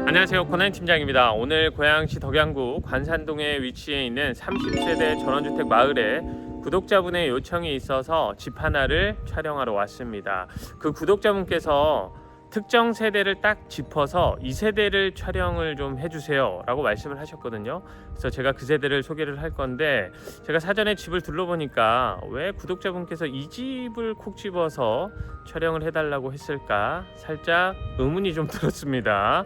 안녕하세요, 코난 팀장입니다. 오늘 고양시 덕양구 관산동에 위치해 있는 30세대 전원주택 마을에 구독자분의 요청이 있어서 집 하나를 촬영하러 왔습니다. 그 구독자분께서 특정 세대를 딱 짚어서 이 세대를 촬영을 좀 해주세요 라고 말씀을 하셨거든요. 그래서 제가 그 세대를 소개를 할 건데, 제가 사전에 집을 둘러보니까 왜 구독자분께서 이 집을 콕 집어서 촬영을 해달라고 했을까 살짝 의문이 좀 들었습니다.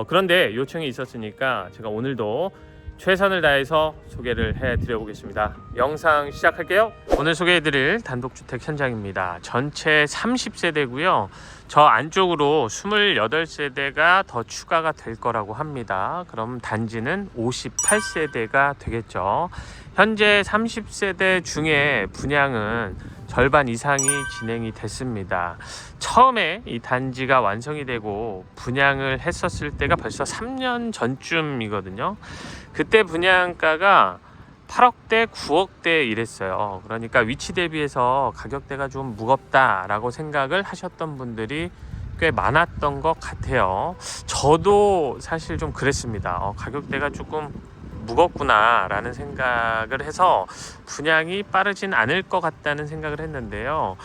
그런데 요청이 있었으니까 제가 오늘도 최선을 다해서 소개를 해드려 보겠습니다. 영상 시작할게요. 오늘 소개해드릴 단독주택 현장입니다. 전체 30세대고요. 저 안쪽으로 28세대가 더 추가가 될 거라고 합니다. 그럼 단지는 58세대가 되겠죠. 현재 30세대 중에 분양은 절반 이상이 진행이 됐습니다. 처음에 이 단지가 완성이 되고 분양을 했었을 때가 벌써 3년 전쯤이거든요. 그때 분양가가 8억대, 9억대 이랬어요. 그러니까 위치 대비해서 가격대가 좀 무겁다라고 생각을 하셨던 분들이 꽤 많았던 것 같아요. 저도 사실 좀 그랬습니다. 가격대가 조금 무겁구나 라는 생각을 해서 분양이 빠르진 않을 것 같다는 생각을 했는데요.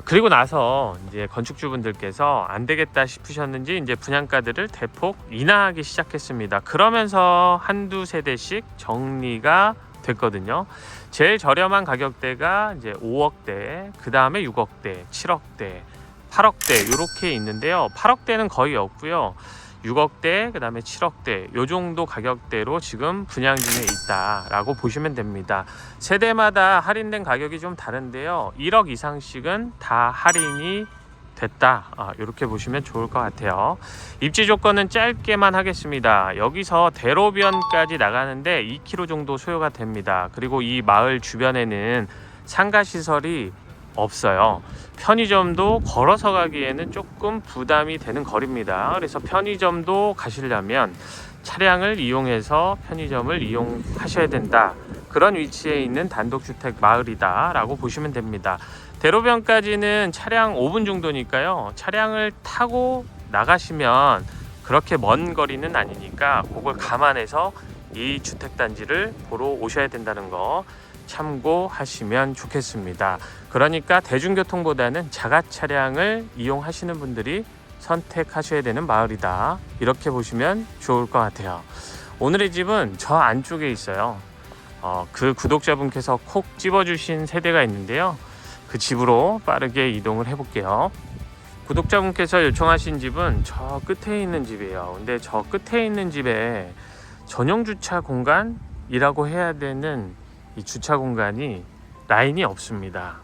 그리고 나서 이제 건축주분들께서 안 되겠다 싶으셨는지 이제 분양가들을 대폭 인하하기 시작했습니다. 그러면서 한두 세대씩 정리가 됐거든요. 제일 저렴한 가격대가 이제 5억대, 그 다음에 6억대, 7억대, 8억대 이렇게 있는데요. 8억대는 거의 없고요. 6억대, 그 다음에 7억대 요 정도 가격대로 지금 분양 중에 있다라고 보시면 됩니다. 세대마다 할인된 가격이 좀 다른데요. 1억 이상씩은 다 할인이 됐다, 이렇게 보시면 좋을 것 같아요. 입지 조건은 짧게만 하겠습니다. 여기서 대로변까지 나가는데 2km 정도 소요가 됩니다. 그리고 이 마을 주변에는 상가시설이 없어요. 편의점도 걸어서 가기에는 조금 부담이 되는 거리입니다. 그래서 편의점도 가시려면 차량을 이용해서 편의점을 이용하셔야 된다. 그런 위치에 있는 단독주택 마을이다 라고 보시면 됩니다. 대로변까지는 차량 5분 정도니까요. 차량을 타고 나가시면 그렇게 먼 거리는 아니니까 그걸 감안해서 이 주택단지를 보러 오셔야 된다는 거 참고하시면 좋겠습니다. 그러니까 대중교통보다는 자가 차량을 이용하시는 분들이 선택하셔야 되는 마을이다, 이렇게 보시면 좋을 것 같아요. 오늘의 집은 저 안쪽에 있어요. 그 구독자분께서 콕 집어주신 세대가 있는데요. 그 집으로 빠르게 이동을 해볼게요. 구독자분께서 요청하신 집은 저 끝에 있는 집이에요. 근데 저 끝에 있는 집에 전용 주차 공간이라고 해야 되는 이 주차 공간이 라인이 없습니다.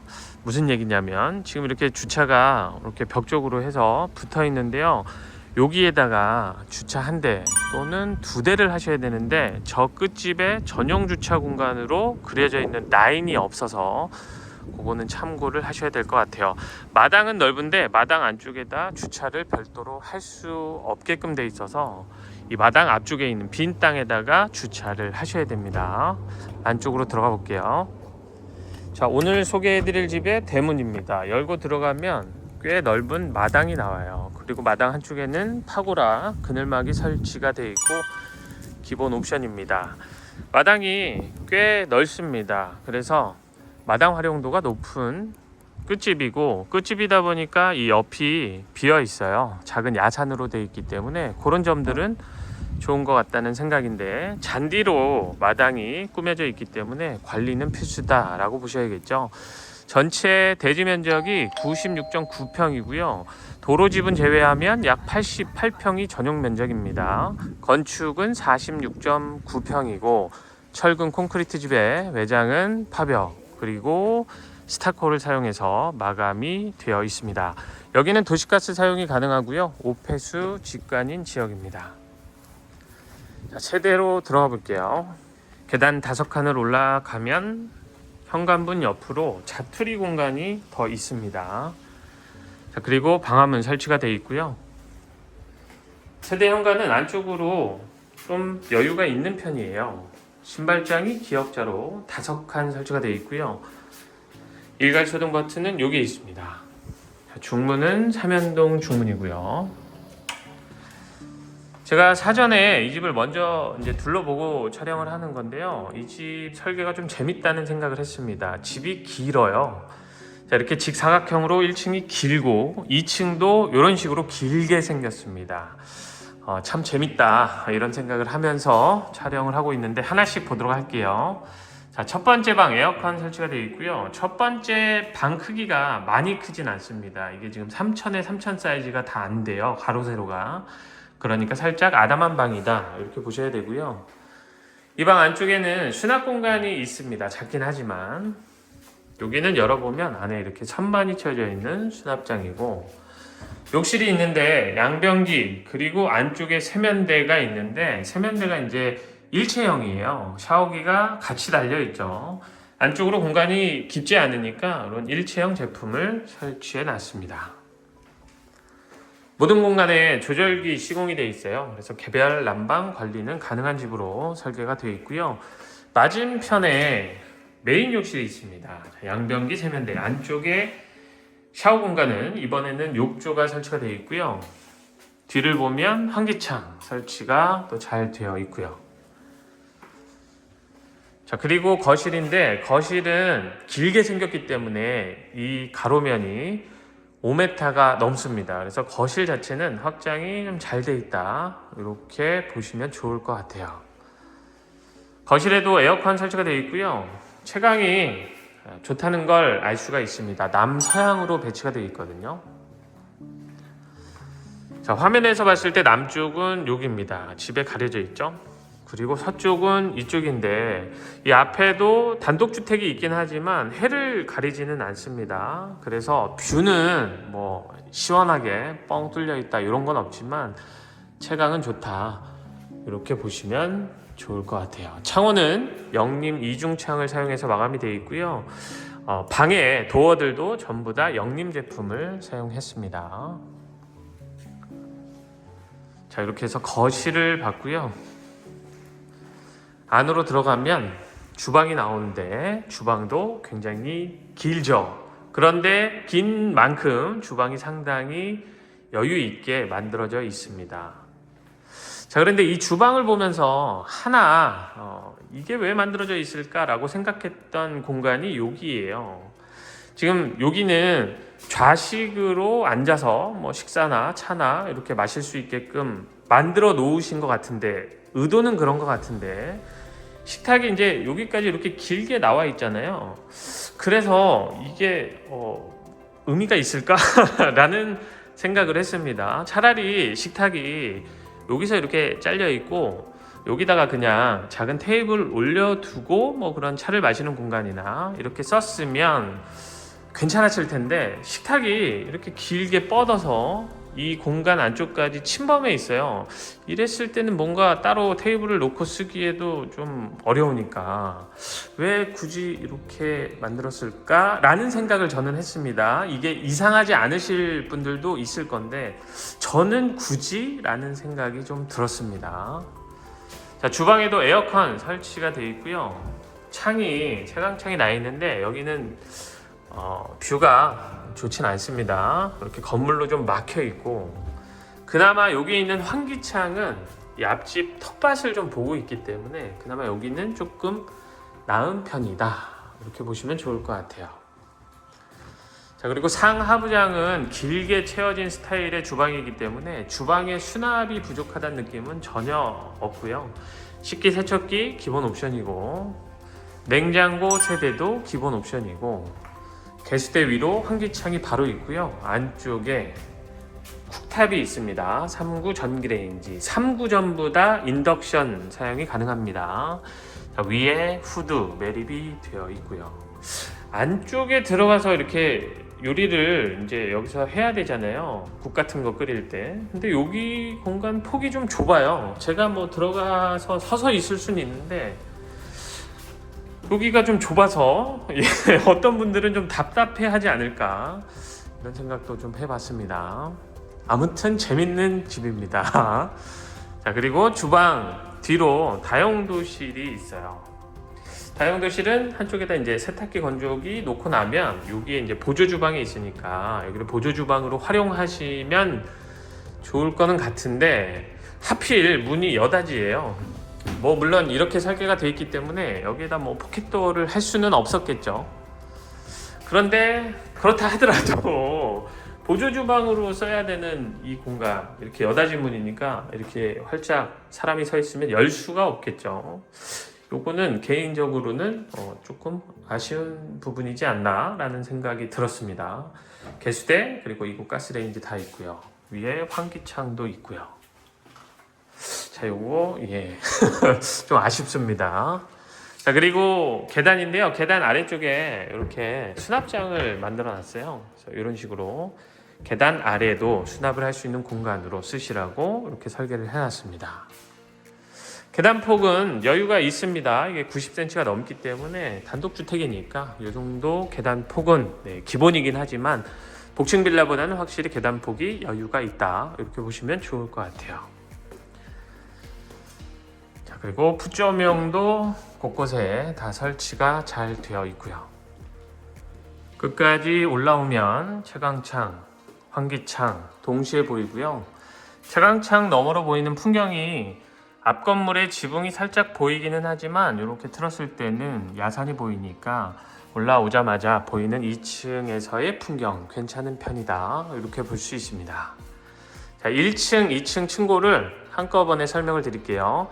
무슨 얘기냐면 지금 이렇게 주차가 이렇게 벽 쪽으로 해서 붙어 있는데요. 여기에다가 주차 한 대 또는 두 대를 하셔야 되는데 저 끝집에 전용 주차 공간으로 그려져 있는 라인이 없어서 그거는 참고를 하셔야 될 것 같아요. 마당은 넓은데 마당 안쪽에다 주차를 별도로 할 수 없게끔 돼 있어서 이 마당 앞쪽에 있는 빈 땅에다가 주차를 하셔야 됩니다. 안쪽으로 들어가 볼게요. 자, 오늘 소개해드릴 집의 대문입니다. 열고 들어가면 꽤 넓은 마당이 나와요. 그리고 마당 한쪽에는 파고라 그늘막이 설치가 되어 있고 기본 옵션입니다. 마당이 꽤 넓습니다. 그래서 마당 활용도가 높은 끝집이고, 끝집이다 보니까 이 옆이 비어 있어요. 작은 야산으로 되어 있기 때문에 그런 점들은 좋은 것 같다는 생각인데, 잔디로 마당이 꾸며져 있기 때문에 관리는 필수다 라고 보셔야겠죠. 전체 대지 면적이 96.9평이고요 도로 지분 제외하면 약 88평이 전용 면적입니다. 건축은 46.9평이고 철근 콘크리트 집의 외장은 파벽 그리고 스타코를 사용해서 마감이 되어 있습니다. 여기는 도시가스 사용이 가능하고요 5폐수 직관인 지역입니다. 자, 세대로 들어가 볼게요. 계단 5칸을 올라가면 현관문 옆으로 자투리 공간이 더 있습니다. 자, 그리고 방화문 설치가 되어 있고요. 세대 현관은 안쪽으로 좀 여유가 있는 편이에요. 신발장이 기역자로 5칸 설치가 되어 있고요. 일괄 소등 버튼은 여기 있습니다. 자, 중문은 삼연동 중문이고요. 제가 사전에 이 집을 먼저 이제 둘러보고 촬영을 하는 건데요. 이 집 설계가 좀 재밌다는 생각을 했습니다. 집이 길어요. 자, 이렇게 직사각형으로 1층이 길고 2층도 이런 식으로 길게 생겼습니다. 참 재밌다 이런 생각을 하면서 촬영을 하고 있는데 하나씩 보도록 할게요. 자, 첫 번째 방 에어컨 설치가 되어 있고요. 첫 번째 방 크기가 많이 크진 않습니다. 이게 지금 3000에 3000 사이즈가 다 안 돼요. 가로 세로가. 그러니까 살짝 아담한 방이다 이렇게 보셔야 되고요. 이 방 안쪽에는 수납 공간이 있습니다. 작긴 하지만 여기는 열어보면 안에 이렇게 선반이 쳐져 있는 수납장이고, 욕실이 있는데 양변기 그리고 안쪽에 세면대가 있는데 세면대가 이제 일체형이에요. 샤워기가 같이 달려 있죠. 안쪽으로 공간이 깊지 않으니까 이런 일체형 제품을 설치해 놨습니다. 모든 공간에 조절기 시공이 되어 있어요. 그래서 개별 난방 관리는 가능한 집으로 설계가 되어 있고요. 맞은편에 메인 욕실이 있습니다. 양변기 세면대 안쪽에 샤워 공간은 이번에는 욕조가 설치가 되어 있고요. 뒤를 보면 환기창 설치가 또 잘 되어 있고요. 자, 그리고 거실인데 거실은 길게 생겼기 때문에 이 가로면이 5m가 넘습니다. 그래서 거실 자체는 확장이 좀 잘 되어 있다 이렇게 보시면 좋을 것 같아요. 거실에도 에어컨 설치가 되어 있고요. 채광이 좋다는 걸 알 수가 있습니다. 남서향으로 배치가 되어 있거든요. 자, 화면에서 봤을 때 남쪽은 여기입니다. 집에 가려져 있죠. 그리고 서쪽은 이쪽인데 이 앞에도 단독주택이 있긴 하지만 해를 가리지는 않습니다. 그래서 뷰는 뭐 시원하게 뻥 뚫려 있다 이런 건 없지만 채광은 좋다 이렇게 보시면 좋을 것 같아요. 창호는 영림 이중창을 사용해서 마감이 되어 있고요. 방의 도어들도 전부 다 영림 제품을 사용했습니다. 자, 이렇게 해서 거실을 봤고요. 안으로 들어가면 주방이 나오는데 주방도 굉장히 길죠. 그런데 긴 만큼 주방이 상당히 여유 있게 만들어져 있습니다. 자, 그런데 이 주방을 보면서 하나 이게 왜 만들어져 있을까라고 생각했던 공간이 여기예요. 지금 여기는 좌식으로 앉아서 뭐 식사나 차나 이렇게 마실 수 있게끔 만들어 놓으신 것 같은데, 의도는 그런 것 같은데 식탁이 이제 여기까지 이렇게 길게 나와 있잖아요. 그래서 이게 의미가 있을까라는 생각을 했습니다. 차라리 식탁이 여기서 이렇게 잘려 있고 여기다가 그냥 작은 테이블 올려두고 뭐 그런 차를 마시는 공간이나 이렇게 썼으면 괜찮았을 텐데 식탁이 이렇게 길게 뻗어서 이 공간 안쪽까지 침범해 있어요. 이랬을 때는 뭔가 따로 테이블을 놓고 쓰기에도 좀 어려우니까 왜 굳이 이렇게 만들었을까? 라는 생각을 저는 했습니다. 이게 이상하지 않으실 분들도 있을 건데 저는 굳이? 라는 생각이 좀 들었습니다. 자, 주방에도 에어컨 설치가 되어 있고요. 채광창이 나 있는데 여기는 뷰가 좋진 않습니다. 이렇게 건물로 좀 막혀 있고, 그나마 여기 있는 환기창은 이 앞집 텃밭을 좀 보고 있기 때문에 그나마 여기는 조금 나은 편이다 이렇게 보시면 좋을 것 같아요. 자, 그리고 상하부장은 길게 채워진 스타일의 주방이기 때문에 주방에 수납이 부족하다는 느낌은 전혀 없고요. 식기세척기 기본 옵션이고 냉장고 세대도 기본 옵션이고 개수대 위로 환기창이 바로 있고요. 안쪽에 쿡탑이 있습니다. 3구 전기레인지, 3구 전부 다 인덕션 사용이 가능합니다. 자, 위에 후드 매립이 되어 있고요. 안쪽에 들어가서 이렇게 요리를 이제 여기서 해야 되잖아요. 국 같은 거 끓일 때. 근데 여기 공간 폭이 좀 좁아요. 제가 뭐 들어가서 서서 있을 수는 있는데 여기가 좀 좁아서 어떤 분들은 좀 답답해하지 않을까 이런 생각도 좀 해봤습니다. 아무튼 재밌는 집입니다. 자, 그리고 주방 뒤로 다용도실이 있어요. 다용도실은 한쪽에다 이제 세탁기 건조기 놓고 나면 여기에 이제 보조 주방이 있으니까 여기를 보조 주방으로 활용하시면 좋을 거는 같은데 하필 문이 여닫이에요. 뭐 물론 이렇게 설계가 되어 있기 때문에 여기에다 뭐 포켓도어를 할 수는 없었겠죠. 그런데 그렇다 하더라도 보조 주방으로 써야 되는 이 공간, 이렇게 여닫이 문이니까 이렇게 활짝 사람이 서 있으면 열 수가 없겠죠. 요거는 개인적으로는 조금 아쉬운 부분이지 않나 라는 생각이 들었습니다. 개수대 그리고 이곳 가스레인지 다 있고요. 위에 환기창도 있고요. 자, 요거 좀 아쉽습니다. 자, 그리고 계단인데요. 계단 아래쪽에 이렇게 수납장을 만들어 놨어요. 그래서 이런 식으로 계단 아래도 수납을 할 수 있는 공간으로 쓰시라고 이렇게 설계를 해놨습니다. 계단 폭은 여유가 있습니다. 이게 90cm가 넘기 때문에 단독주택이니까 이 정도 계단 폭은 기본이긴 하지만 복층 빌라보다는 확실히 계단 폭이 여유가 있다. 이렇게 보시면 좋을 것 같아요. 자, 그리고 풋조명도 곳곳에 다 설치가 잘 되어 있고요. 끝까지 올라오면 채광창, 환기창 동시에 보이고요. 채광창 너머로 보이는 풍경이 앞 건물의 지붕이 살짝 보이기는 하지만 이렇게 틀었을 때는 야산이 보이니까 올라오자마자 보이는 2층에서의 풍경 괜찮은 편이다. 이렇게 볼 수 있습니다. 자, 1층, 2층 층고를 한꺼번에 설명을 드릴게요.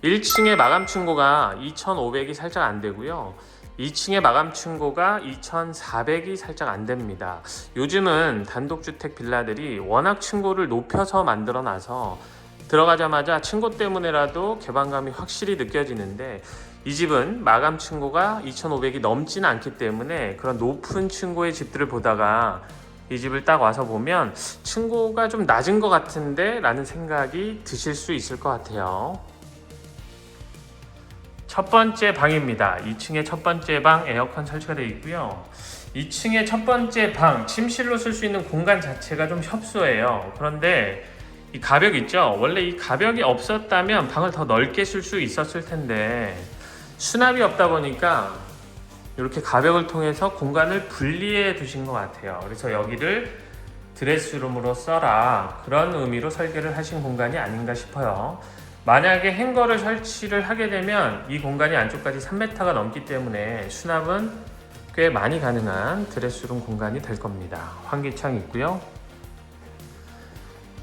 1층의 마감 층고가 2,500이 살짝 안 되고요. 2층의 마감 층고가 2,400이 살짝 안 됩니다. 요즘은 단독주택 빌라들이 워낙 층고를 높여서 만들어 놔서 들어가자마자 층고 때문에라도 개방감이 확실히 느껴지는데 이 집은 마감 층고가 2,500이 넘지는 않기 때문에 그런 높은 층고의 집들을 보다가 이 집을 딱 와서 보면 층고가 좀 낮은 것 같은데 라는 생각이 드실 수 있을 것 같아요. 첫 번째 방입니다. 2층의 첫 번째 방 에어컨 설치가 되어 있고요. 2층의 첫 번째 방 침실로 쓸 수 있는 공간 자체가 좀 협소해요. 그런데 이 가벽 있죠? 원래 이 가벽이 없었다면 방을 더 넓게 쓸 수 있었을 텐데 수납이 없다 보니까 이렇게 가벽을 통해서 공간을 분리해 두신 것 같아요. 그래서 여기를 드레스룸으로 써라 그런 의미로 설계를 하신 공간이 아닌가 싶어요. 만약에 행거를 설치를 하게 되면 이 공간이 안쪽까지 3m가 넘기 때문에 수납은 꽤 많이 가능한 드레스룸 공간이 될 겁니다. 환기창 있고요.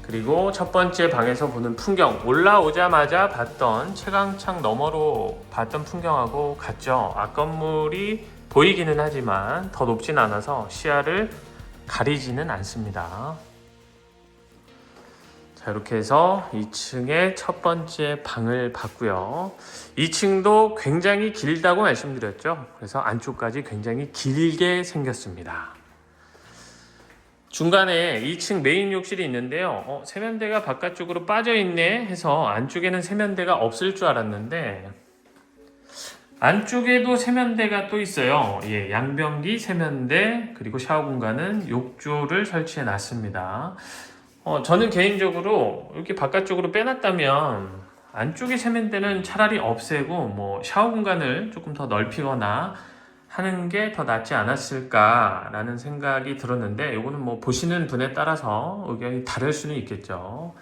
그리고 첫 번째 방에서 보는 풍경, 올라오자마자 봤던 채광창 너머로 봤던 풍경하고 같죠. 앞 건물이 보이기는 하지만 더 높진 않아서 시야를 가리지는 않습니다. 자, 이렇게 해서 2층의 첫 번째 방을 봤고요. 2층도 굉장히 길다고 말씀드렸죠. 그래서 안쪽까지 굉장히 길게 생겼습니다. 중간에 2층 메인 욕실이 있는데요. 세면대가 바깥쪽으로 빠져있네 해서 안쪽에는 세면대가 없을 줄 알았는데 안쪽에도 세면대가 또 있어요. 양변기 세면대 그리고 샤워 공간은 욕조를 설치해 놨습니다. 저는 개인적으로 이렇게 바깥쪽으로 빼놨다면 안쪽에 세면대는 차라리 없애고 뭐 샤워 공간을 조금 더 넓히거나 하는 게 더 낫지 않았을까라는 생각이 들었는데 이거는 뭐 보시는 분에 따라서 의견이 다를 수는 있겠죠.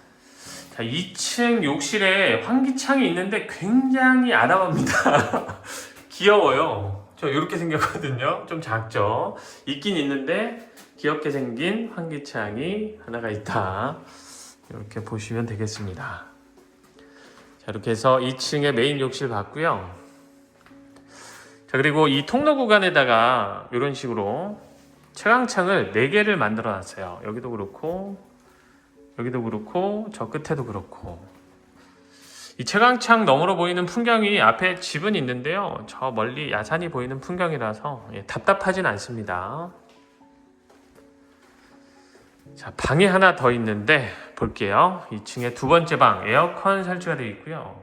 자, 2층 욕실에 환기창이 있는데 굉장히 아담합니다. 귀여워요. 저 이렇게 생겼거든요. 좀 작죠. 있긴 있는데 귀엽게 생긴 환기창이 하나가 있다. 이렇게 보시면 되겠습니다. 자, 이렇게 해서 2층에 메인 욕실 봤고요. 자, 그리고 이 통로 구간에다가 이런 식으로 채광창을 4개를 만들어 놨어요. 여기도 그렇고 저 끝에도 그렇고. 이 채광창 너머로 보이는 풍경이 앞에 집은 있는데요. 저 멀리 야산이 보이는 풍경이라서 답답하진 않습니다. 자, 방이 하나 더 있는데 볼게요. 2층에 두 번째 방 에어컨 설치가 되어 있고요.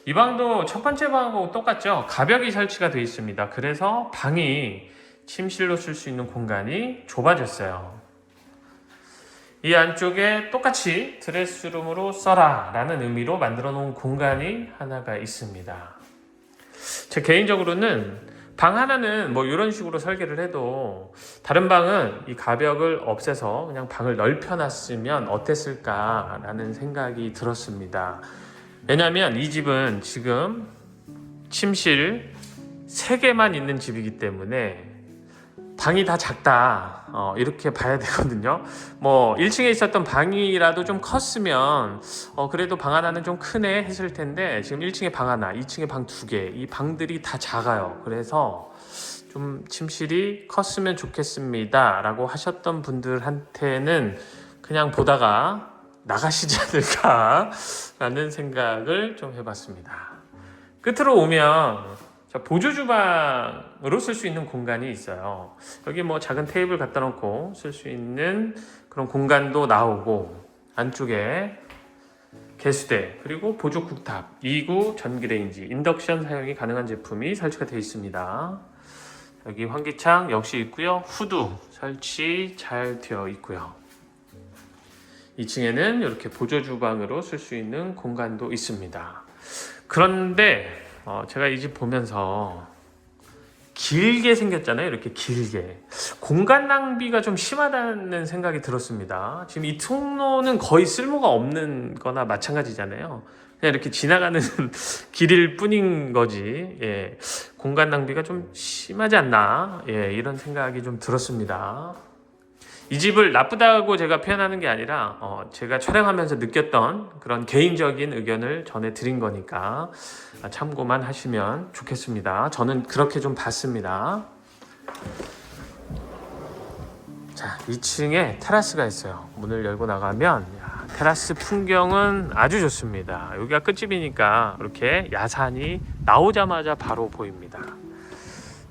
이 방도 첫 번째 방하고 똑같죠. 가벽이 설치가 되어 있습니다. 그래서 방이 침실로 쓸 수 있는 공간이 좁아졌어요. 이 안쪽에 똑같이 드레스룸으로 써라 라는 의미로 만들어 놓은 공간이 하나가 있습니다. 제 개인적으로는 방 하나는 뭐 이런 식으로 설계를 해도 다른 방은 이 가벽을 없애서 그냥 방을 넓혀놨으면 어땠을까라는 생각이 들었습니다. 왜냐하면 이 집은 지금 침실 3개만 있는 집이기 때문에 방이 다 작다 이렇게 봐야 되거든요. 뭐 1층에 있었던 방이라도 좀 컸으면 그래도 방 하나는 좀 크네 했을 텐데 지금 1층에 방 하나, 2층에 방 2개, 이 방들이 다 작아요. 그래서 좀 침실이 컸으면 좋겠습니다 라고 하셨던 분들한테는 그냥 보다가 나가시지 않을까 라는 생각을 좀 해봤습니다. 끝으로 오면 보조 주방으로 쓸 수 있는 공간이 있어요. 여기 뭐 작은 테이블 갖다 놓고 쓸 수 있는 그런 공간도 나오고, 안쪽에 개수대 그리고 보조 쿡탑, 2구 전기레인지, 인덕션 사용이 가능한 제품이 설치가 되어 있습니다. 여기 환기창 역시 있고요. 후드 설치 잘 되어 있고요. 2층에는 이렇게 보조 주방으로 쓸 수 있는 공간도 있습니다. 그런데 제가 이 집 보면서 길게 생겼잖아요. 이렇게 길게. 공간 낭비가 좀 심하다는 생각이 들었습니다. 지금 이 통로는 거의 쓸모가 없는 거나 마찬가지잖아요. 그냥 이렇게 지나가는 길일 뿐인 거지. 예. 공간 낭비가 좀 심하지 않나. 예, 이런 생각이 좀 들었습니다. 이 집을 나쁘다고 제가 표현하는 게 아니라 제가 촬영하면서 느꼈던 그런 개인적인 의견을 전해드린 거니까 참고만 하시면 좋겠습니다. 저는 그렇게 좀 봤습니다. 자, 2층에 테라스가 있어요. 문을 열고 나가면 테라스 풍경은 아주 좋습니다. 여기가 끝집이니까 이렇게 야산이 나오자마자 바로 보입니다.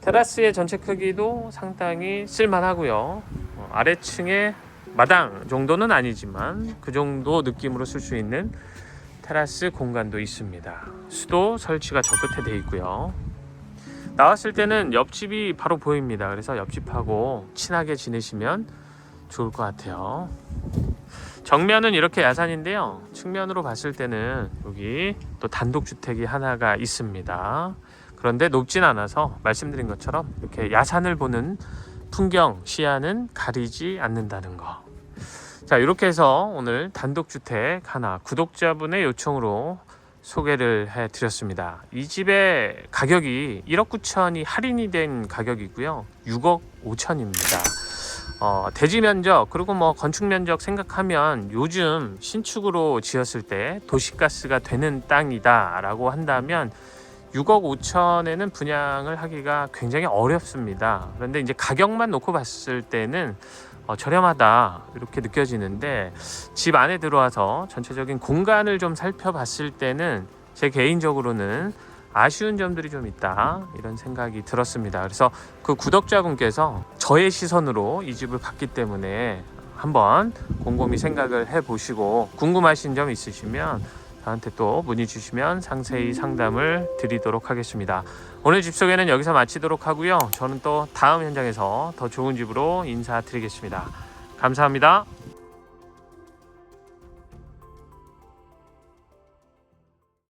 테라스의 전체 크기도 상당히 쓸만하고요. 아래층에 마당 정도는 아니지만 그 정도 느낌으로 쓸 수 있는 테라스 공간도 있습니다. 수도 설치가 저 끝에 되어 있고요. 나왔을 때는 옆집이 바로 보입니다. 그래서 옆집하고 친하게 지내시면 좋을 것 같아요. 정면은 이렇게 야산인데요. 측면으로 봤을 때는 여기 또 단독주택이 하나가 있습니다. 그런데 높진 않아서 말씀드린 것처럼 이렇게 야산을 보는 풍경, 시야는 가리지 않는다는 거. 자, 이렇게 해서 오늘 단독주택 하나 구독자분의 요청으로 소개를 해드렸습니다. 이 집의 가격이 1억 9천이 할인이 된 가격이고요. 6억 5천입니다. 대지 면적 그리고 뭐 건축 면적 생각하면 요즘 신축으로 지었을 때 도시가스가 되는 땅이다 라고 한다면 6억 5천에는 분양을 하기가 굉장히 어렵습니다. 그런데 이제 가격만 놓고 봤을 때는 저렴하다 이렇게 느껴지는데, 집 안에 들어와서 전체적인 공간을 좀 살펴봤을 때는 제 개인적으로는 아쉬운 점들이 좀 있다 이런 생각이 들었습니다. 그래서 그 구독자분께서 저의 시선으로 이 집을 봤기 때문에 한번 곰곰이 생각을 해보시고 궁금하신 점 있으시면 저한테 또 문의 주시면 상세히 상담을 드리도록 하겠습니다. 오늘 집 소개는 여기서 마치도록 하고요. 저는 또 다음 현장에서 더 좋은 집으로 인사드리겠습니다. 감사합니다.